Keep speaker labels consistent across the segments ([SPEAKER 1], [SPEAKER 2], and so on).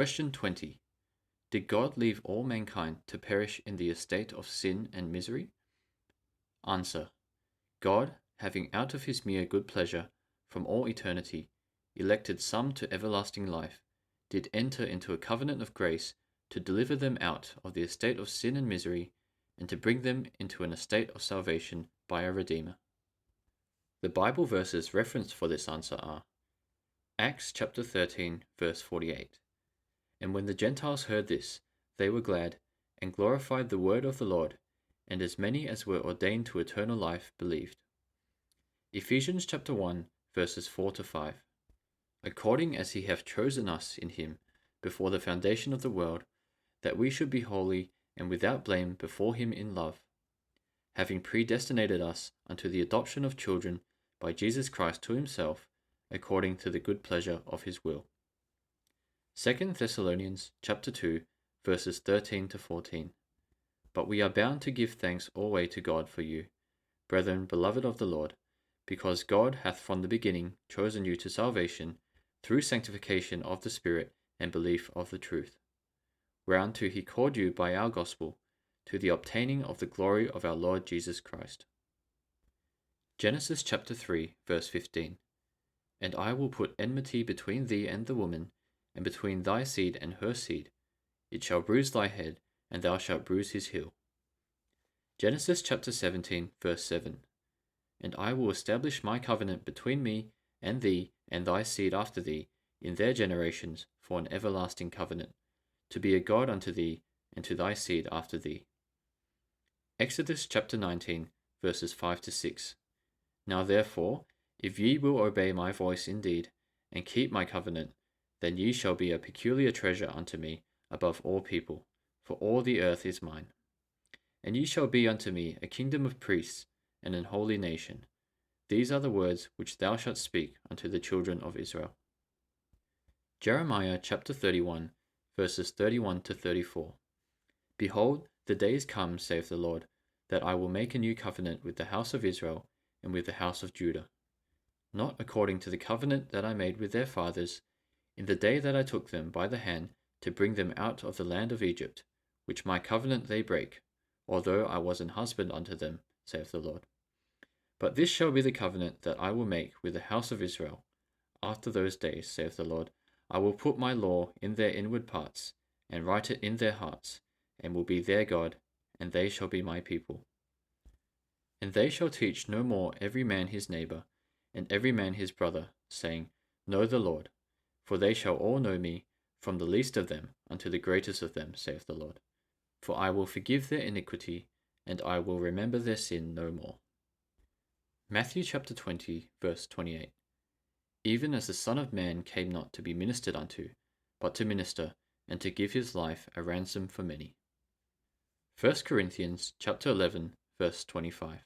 [SPEAKER 1] Question 20. Did God leave all mankind to perish in the estate of sin and misery? Answer. God, having out of his mere good pleasure, from all eternity, elected some to everlasting life, did enter into a covenant of grace to deliver them out of the estate of sin and misery, and to bring them into an estate of salvation by a Redeemer. The Bible verses referenced for this answer are Acts chapter 13, verse 48. And when the Gentiles heard this, they were glad, and glorified the word of the Lord, and as many as were ordained to eternal life believed. Ephesians chapter 1, verses 4 to 5. According as he hath chosen us in him before the foundation of the world, that we should be holy and without blame before him in love, having predestinated us unto the adoption of children by Jesus Christ to himself, according to the good pleasure of his will. 2 Thessalonians chapter 2, verses 13 to 14. But we are bound to give thanks always to God for you, brethren beloved of the Lord, because God hath from the beginning chosen you to salvation, through sanctification of the Spirit and belief of the truth, whereunto he called you by our gospel, to the obtaining of the glory of our Lord Jesus Christ. Genesis chapter 3, verse 15. And I will put enmity between thee and the woman, and between thy seed and her seed. It shall bruise thy head, and thou shalt bruise his heel. Genesis chapter 17, verse 7. And I will establish my covenant between me and thee and thy seed after thee in their generations for an everlasting covenant, to be a God unto thee and to thy seed after thee. Exodus chapter 19, verses 5 to 6. Now therefore, if ye will obey my voice indeed, and keep my covenant, then ye shall be a peculiar treasure unto me above all people, for all the earth is mine. And ye shall be unto me a kingdom of priests, and an holy nation. These are the words which thou shalt speak unto the children of Israel. Jeremiah chapter 31, verses 31 to 34. Behold, the days come, saith the Lord, that I will make a new covenant with the house of Israel and with the house of Judah, not according to the covenant that I made with their fathers, in the day that I took them by the hand to bring them out of the land of Egypt, which my covenant they break, although I was an husband unto them, saith the Lord. But this shall be the covenant that I will make with the house of Israel. After those days, saith the Lord, I will put my law in their inward parts, and write it in their hearts, and will be their God, and they shall be my people. And they shall teach no more every man his neighbour, and every man his brother, saying, Know the Lord, for they shall all know me, from the least of them unto the greatest of them, saith the Lord. For I will forgive their iniquity, and I will remember their sin no more. Matthew chapter 20, verse 28. Even as the Son of Man came not to be ministered unto, but to minister, and to give his life a ransom for many. 1 Corinthians chapter 11, verse 25.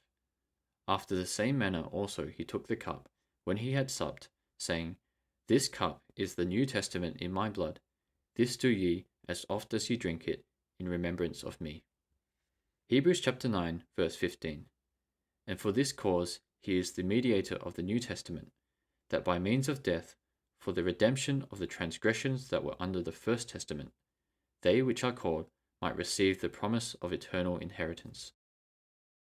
[SPEAKER 1] After the same manner also he took the cup, when he had supped, saying, This cup is the New Testament in my blood. This do ye, as oft as ye drink it, in remembrance of me. Hebrews chapter 9, verse 15. And for this cause he is the mediator of the New Testament, that by means of death, for the redemption of the transgressions that were under the first testament, they which are called might receive the promise of eternal inheritance.